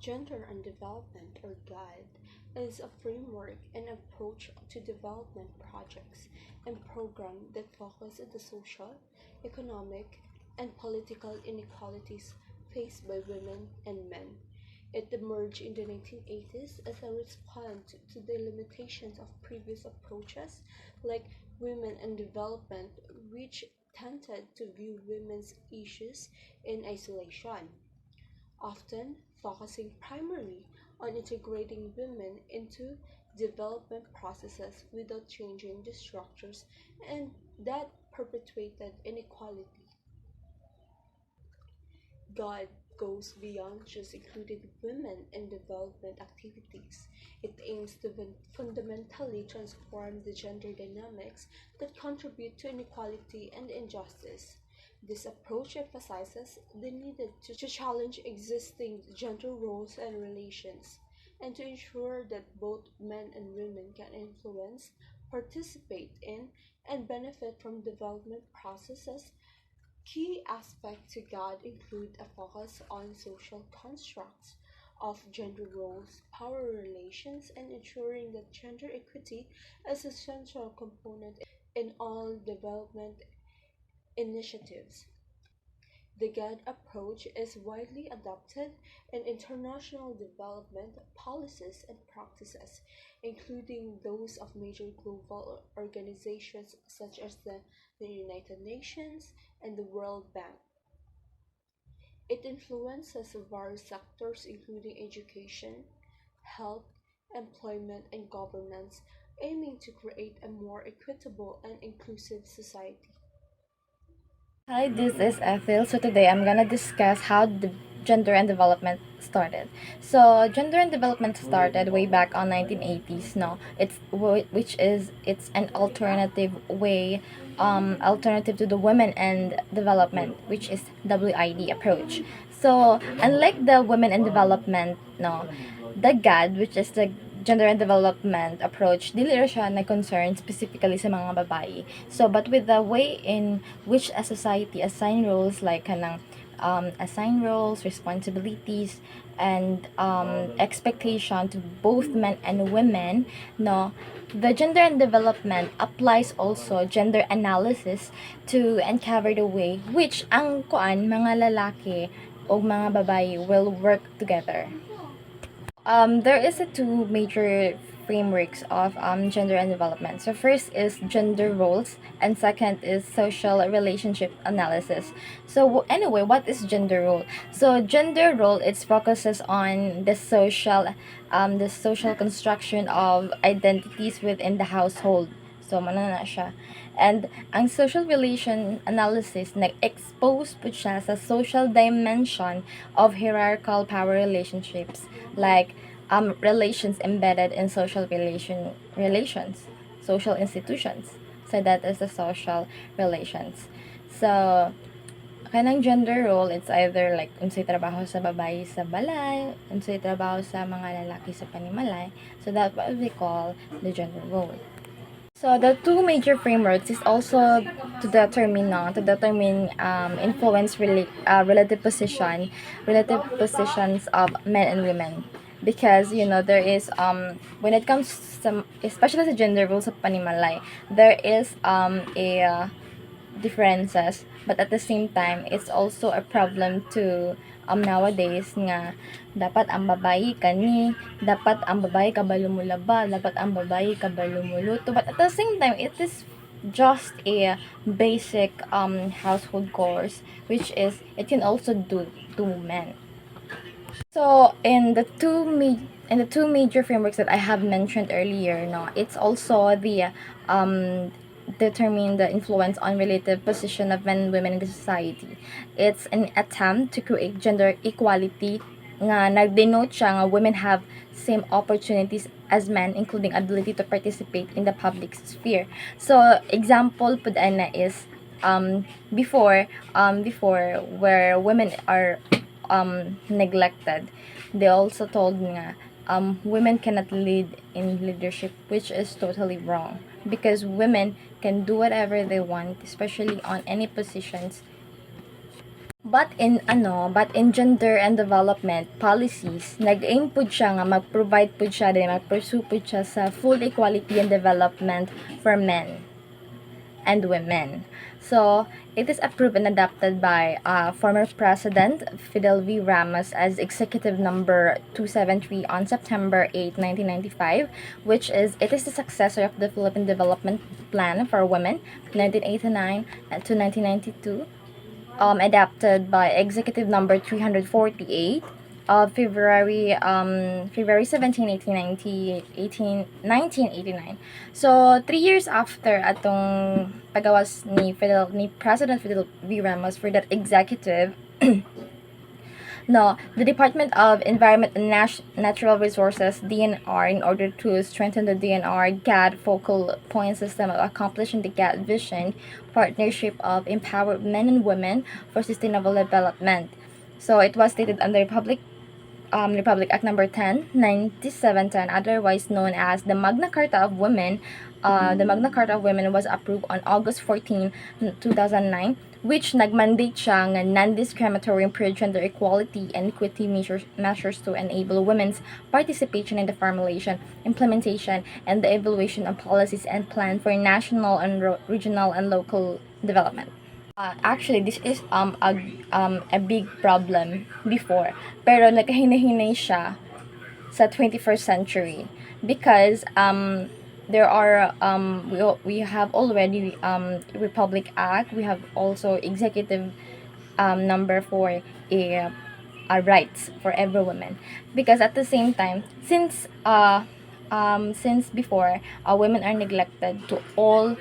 Gender and Development, or GUIDE, is a framework and approach to development projects and programs that focus on the social, economic, and political inequalities faced by women and men. It emerged in the 1980s as a response to the limitations of previous approaches like women and development, which tended to view women's issues in isolation, often focusing primarily on integrating women into development processes without changing the structures and that perpetuated inequality. God goes beyond just including women in development activities. It aims to fundamentally transform the gender dynamics that contribute to inequality and injustice. This approach emphasizes the need to challenge existing gender roles and relations, and to ensure that both men and women can influence, participate in, and benefit from development processes. Key aspects to God include a focus on social constructs of gender roles, power relations, and ensuring that gender equity is a central component in all development initiatives. The GAD approach is widely adopted in international development policies and practices, including those of major global organizations such as the United Nations and the World Bank. It influences various sectors including education, health, employment, and governance, aiming to create a more equitable and inclusive society. Hi, this is Ethel. So today I'm gonna discuss how the gender and development started. So gender and development started way back on 1980s. No, which is it's an alternative way, alternative to the women and development, which is WID approach. So unlike the women and development, no, the GAD, which is the gender and development approach, dili ra siya nag-concern specifically sa mga babae. So, but with the way in which a society assign roles, like kanang assign roles, responsibilities, and expectation to both men and women, no, the gender and development applies also gender analysis to uncover the way which ang kuan mga lalaki o mga babae will work together. There is a two major frameworks of gender and development. So first is gender roles, and second is social relationship analysis. So anyway, what is gender role? So gender role it focuses on the social construction of identities within the household. So manana siya. And ang social relation analysis nag-expose po siya sa social dimension of hierarchical power relationships like relations embedded in relations, social institutions. So that is the social relations. So kanang gender role, it's either like unsay trabaho sa babae sa balay, unsay trabaho sa mga lalaki sa panimalay. So that's what we call the gender role. So the two major frameworks is also to determine influence relative positions of men and women, because there is when it comes to some, especially the gender roles of panimalay, there is a differences, but at the same time it's also a problem to nowadays nga dapat ang babae kani, dapat ang babae kabalo mo laba, dapat ang babae kabalo mo luto, but at the same time it is just a basic household chores, which is it can also do to men. So in the two major frameworks that I have mentioned earlier, no, it's also the determine the influence on relative position of men and women in the society. It's an attempt to create gender equality nga nag-denote siya nga women have same opportunities as men, including ability to participate in the public sphere. So example po na is before where women are neglected, they also told nga women cannot lead in leadership, which is totally wrong, because women can do whatever they want, especially on any positions. But in gender and development policies, nag-aim pud siya nga mag-provide pud siya din mag-pursue pud siya sa full equality and development for men and women. So, it is approved and adopted by former President Fidel V. Ramos as Executive Number 273 on September 8, 1995, it is the successor of the Philippine Development Plan for Women, 1989 to 1992, adapted by Executive Number 348 of February 17, 1989. So, 3 years after atong pagawas ni President Fidel V. Ramos for that executive, no, the Department of Environment and Natural Resources (DNR), in order to strengthen the DNR GAD focal point system of accomplishing the GAD vision, partnership of empowered men and women for sustainable development. So it was stated under Republic Act Number 10, 9710, otherwise known as the Magna Carta of Women. The Magna Carta of Women was approved on August 14, 2009, which nagmandate siya nga non-discriminatory gender equality and equity measures to enable women's participation in the formulation, implementation, and the evaluation of policies and plans for national and regional and local development. Actually, this is a big problem before, pero nagkahinay-hinay siya sa 21st century because there are we have already Republic Act, we have also executive number for a rights for every woman, because at the same time, since before women are neglected to all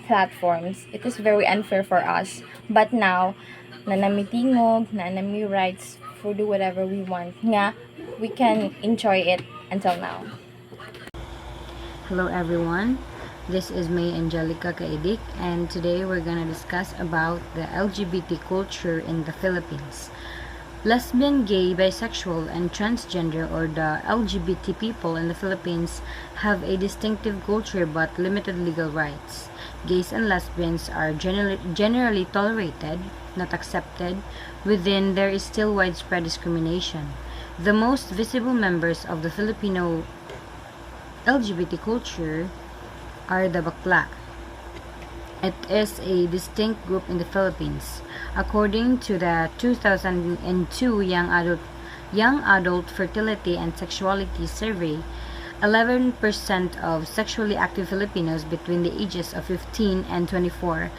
platforms, it is very unfair for us. But now na namitingog, na nami rights for do whatever we want nga, we can enjoy it until now. Hello everyone, this is May Angelica Kaidik, and today we're gonna discuss about the LGBT culture in the Philippines. Lesbian, gay, bisexual, and transgender, or the LGBT people in the Philippines, have a distinctive culture but limited legal rights. Gays and lesbians are generally tolerated, not accepted. Within, there is still widespread discrimination. The most visible members of the Filipino LGBT culture are the bakla. It is a distinct group in the Philippines. According to the 2002 Young Adult Fertility and Sexuality Survey, 11% of sexually active Filipinos between the ages of 15 and 24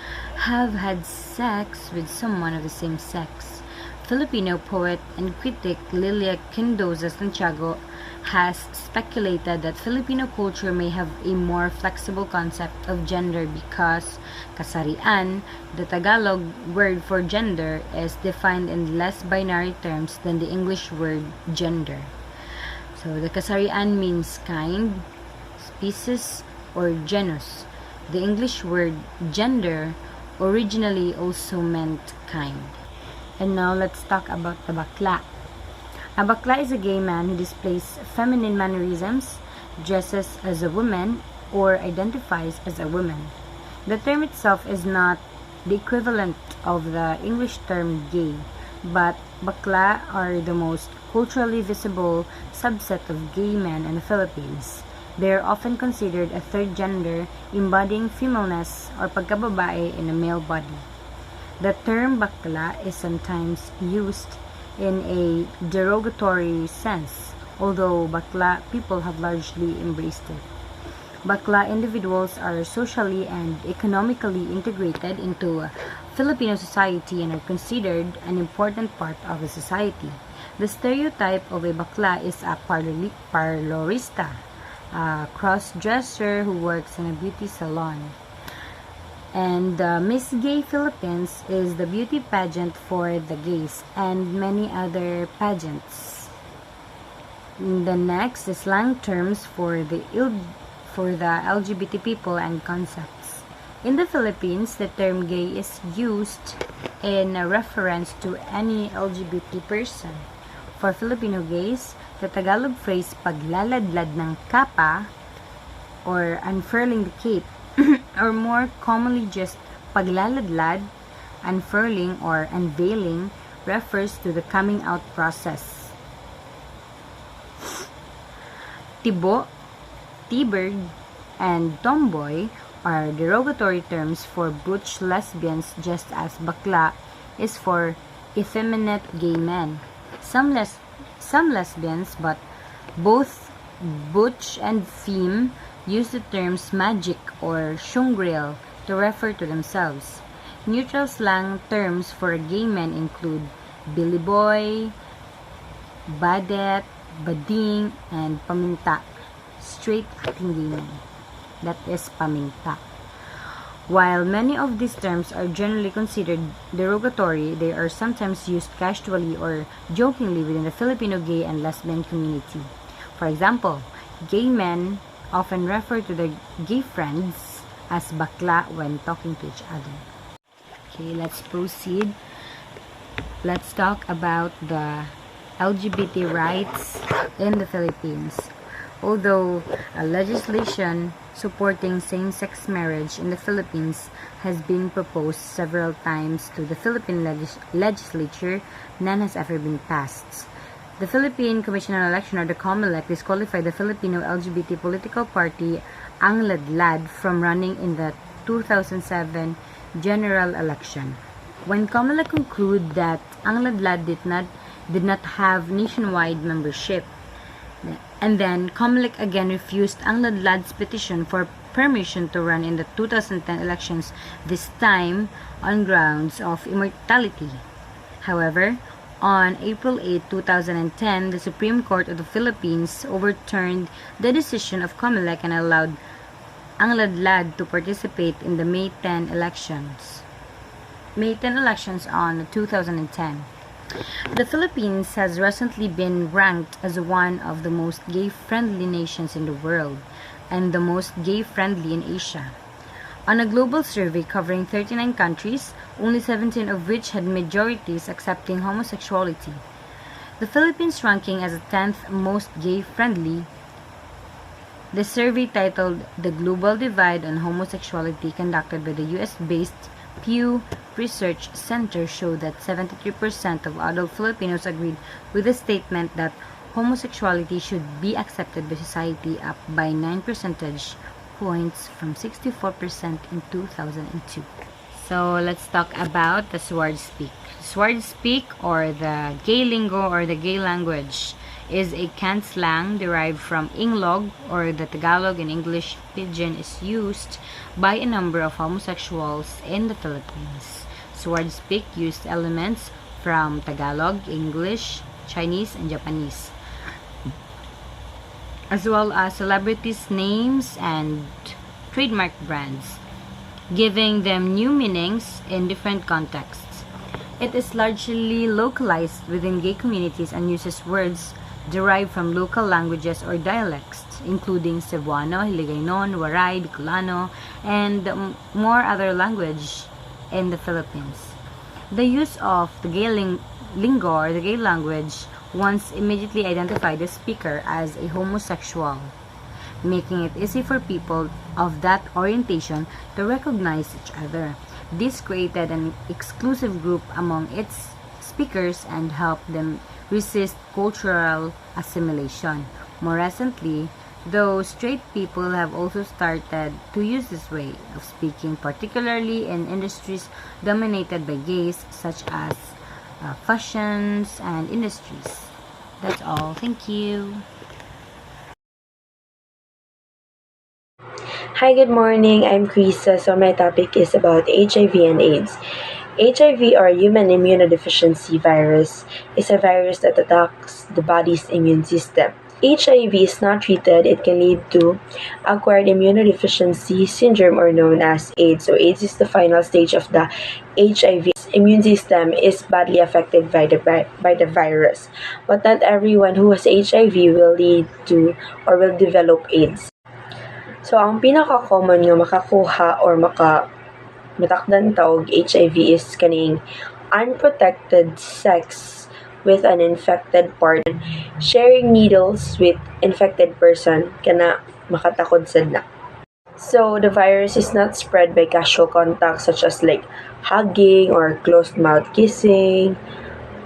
have had sex with someone of the same sex. Filipino poet and critic Lilia Quindoza Santiago has speculated that Filipino culture may have a more flexible concept of gender because kasarian, the Tagalog word for gender, is defined in less binary terms than the English word gender. So the kasarian means kind, species, or genus. The English word gender originally also meant kind. And now let's talk about the bakla. A bakla is a gay man who displays feminine mannerisms, dresses as a woman, or identifies as a woman. The term itself is not the equivalent of the English term gay, but bakla are the most culturally visible subset of gay men in the Philippines. They are often considered a third gender, embodying femaleness or pagkababae in a male body. The term bakla is sometimes used in a derogatory sense, although bakla people have largely embraced it. Bakla individuals are socially and economically integrated into Filipino society and are considered an important part of the society. The stereotype of a bakla is a parlorista, a cross-dresser who works in a beauty salon. And Miss Gay Philippines is the beauty pageant for the gays and many other pageants. The next is slang terms for the LGBT people and concepts. In the Philippines, the term gay is used in reference to any LGBT person. For Filipino gays, the Tagalog phrase paglaladlad ng kapa or unfurling the cape or more commonly just paglaladlad, unfurling, or unveiling, refers to the coming out process. Tibo, T-bird, and tomboy are derogatory terms for butch lesbians, just as bakla is for effeminate gay men. Some lesbians, but both butch and femme, use the terms magic or shungril to refer to themselves. Neutral slang terms for gay men include billy boy, badet, bading, and paminta. Straight acting gay men. That is paminta. While many of these terms are generally considered derogatory, they are sometimes used casually or jokingly within the Filipino gay and lesbian community. For example, gay men often refer to their gay friends as bakla when talking to each other. Okay, let's proceed. Let's talk about the LGBT rights in the Philippines. Although legislation supporting same-sex marriage in the Philippines has been proposed several times to the Philippine legislature, none has ever been passed. The Philippine Commission on Election, or the COMELEC, disqualified the Filipino LGBT political party Ang Ladlad from running in the 2007 general election. When COMELEC concluded that Ang Ladlad did not have nationwide membership, and then COMELEC again refused Ang Ladlad's petition for permission to run in the 2010 elections, this time on grounds of immortality. However, on April 8, 2010, the Supreme Court of the Philippines overturned the decision of COMELEC and allowed Ang Ladlad to participate in the May 10 elections on 2010. The Philippines has recently been ranked as one of the most gay-friendly nations in the world and the most gay-friendly in Asia. On a global survey covering 39 countries, only 17 of which had majorities accepting homosexuality, the Philippines ranking as the 10th most gay-friendly. The survey, titled "The Global Divide on Homosexuality," conducted by the US-based Pew Research Center, showed that 73% of adult Filipinos agreed with the statement that homosexuality should be accepted by society, up by 9 percentage points from 64% in 2002. So let's talk about the sword speak. Sword speak, or the gay lingo or the gay language, is a cant slang derived from Inglog, or the Tagalog and English pidgin, is used by a number of homosexuals in the Philippines. Sword speak used elements from Tagalog, English, Chinese, and Japanese, as well as celebrities' names and trademark brands, giving them new meanings in different contexts. It is largely localized within gay communities and uses words derived from local languages or dialects, including Cebuano, Hiligaynon, Waray, Bicolano, and more other language in the Philippines. The use of the gay lingo or the gay language once immediately identified the speaker as a homosexual, making it easy for people of that orientation to recognize each other. This created an exclusive group among its speakers and helped them resist cultural assimilation. More recently, though, straight people have also started to use this way of speaking, particularly in industries dominated by gays, such as fashions and industries. That's all. Thank you. Hi, good morning. I'm Krisa. So my topic is about HIV and AIDS. HIV, or human immunodeficiency virus, is a virus that attacks the body's immune system. HIV is not treated, it can lead to acquired immunodeficiency syndrome, or known as AIDS. So AIDS is the final stage of the HIV. Immune system is badly affected by the virus. But not everyone who has HIV will lead to or will develop AIDS. So ang pinaka-common nga makakuha or matakdan taog HIV is kaning unprotected sex with an infected partner, sharing needles with infected person kana makatakod sad na. So the virus is not spread by casual contact, such as like hugging or closed mouth kissing,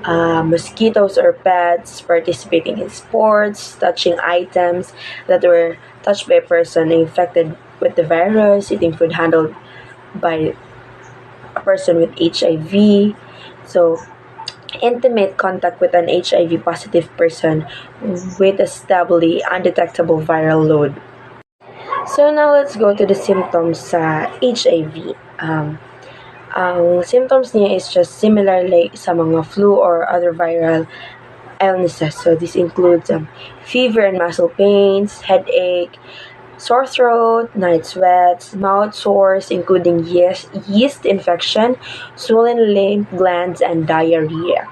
mosquitoes or pets, participating in sports, touching items that were touched by a person infected with the virus, eating food handled by a person with HIV. So, intimate contact with an HIV positive person with a stably undetectable viral load. So now let's go to the symptoms sa HIV. Ang symptoms niya is just similar like sa mga flu or other viral illnesses. So this includes fever and muscle pains, headache, sore throat, night sweats, mouth sores, including yeast infection, swollen lymph glands, and diarrhea.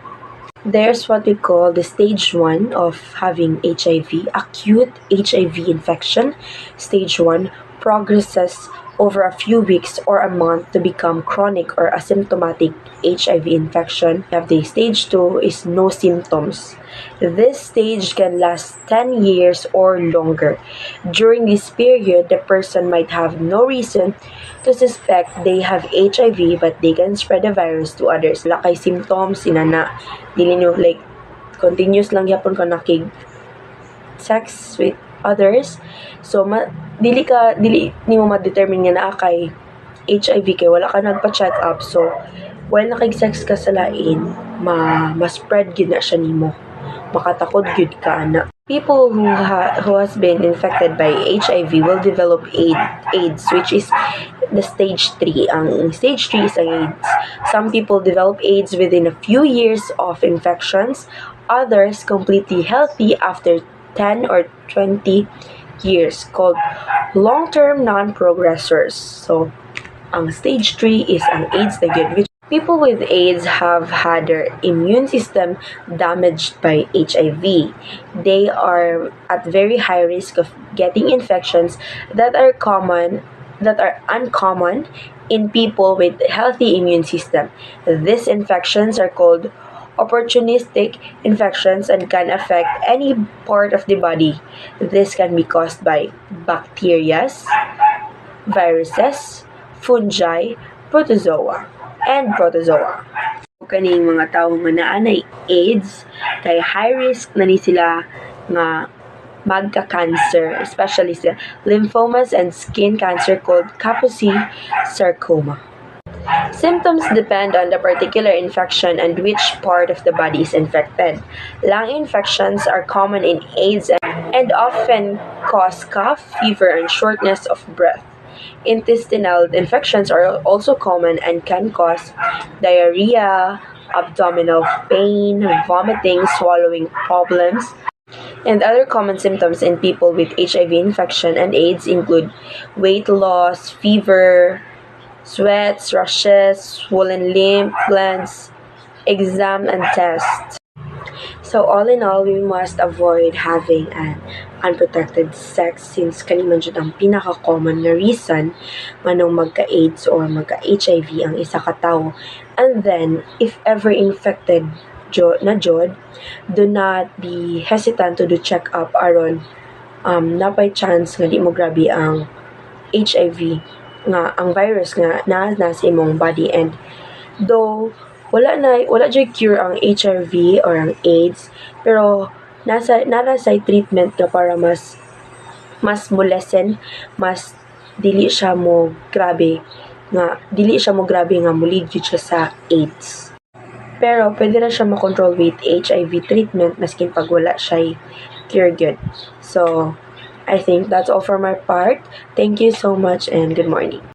There's what we call the stage 1 of having HIV, acute HIV infection. Stage 1 progresses over a few weeks or a month to become chronic or asymptomatic HIV infection. We have the stage 2 is no symptoms. This stage can last 10 years or longer. During this period, the person might have no reason to suspect they have HIV but they can spread the virus to others. Wala kay symptoms, inana, dili nyo like continuous lang yapon ka nakig sex with others. So dili ni mo ma-determine nga naa kay HIV kay wala ka nagpa-check up. So while nakig-sex ka sa lain, ma-spread gyud na siya nimo. Makatakod gyud ka na. People who has been infected by HIV will develop AIDS, which is the stage 3. Ang stage 3 is ang AIDS. Some people develop AIDS within a few years of infections. Others completely healthy after 10 or 20 years, called long-term non-progressors. So, ang stage 3 is ang AIDS na yun, which people with AIDS have had their immune system damaged by HIV. They are at very high risk of getting infections that are uncommon in people with healthy immune system. These infections are called opportunistic infections and can affect any part of the body. This can be caused by bacteria, viruses, fungi, and protozoa. Kaning mga tao nga naa na AIDS kay high risk na ni sila nga magka-cancer, especially sa lymphomas and skin cancer called Kaposi sarcoma. Symptoms depend on the particular infection and which part of the body is infected. Lung infections are common in AIDS and often cause cough, fever, and shortness of breath. Intestinal infections are also common and can cause diarrhea, abdominal pain, vomiting, swallowing problems. And other common symptoms in people with HIV infection and AIDS include weight loss, fever, sweats, rashes, swollen lymph glands, exam, and tests. So all in all, we must avoid having an unprotected sex since kaniman jud ang pinaka-common na reason manong magka-AIDS or magka-HIV ang isa ka tawo. And then, if ever infected na jud, do not be hesitant to do check-up aron napay chance nga di mo grabe ang HIV nga ang virus nga na sa imong body. And though wala jud cure ang HIV or ang AIDS, pero nara sa treatment na para mas mo lessen, mas dili siya mo grabe nga mulid gyud siya sa AIDS. Pero pwede ra siya makontrol with HIV treatment maskin pag wala siya cure gyud. So I think that's all for my part. Thank you so much and good morning.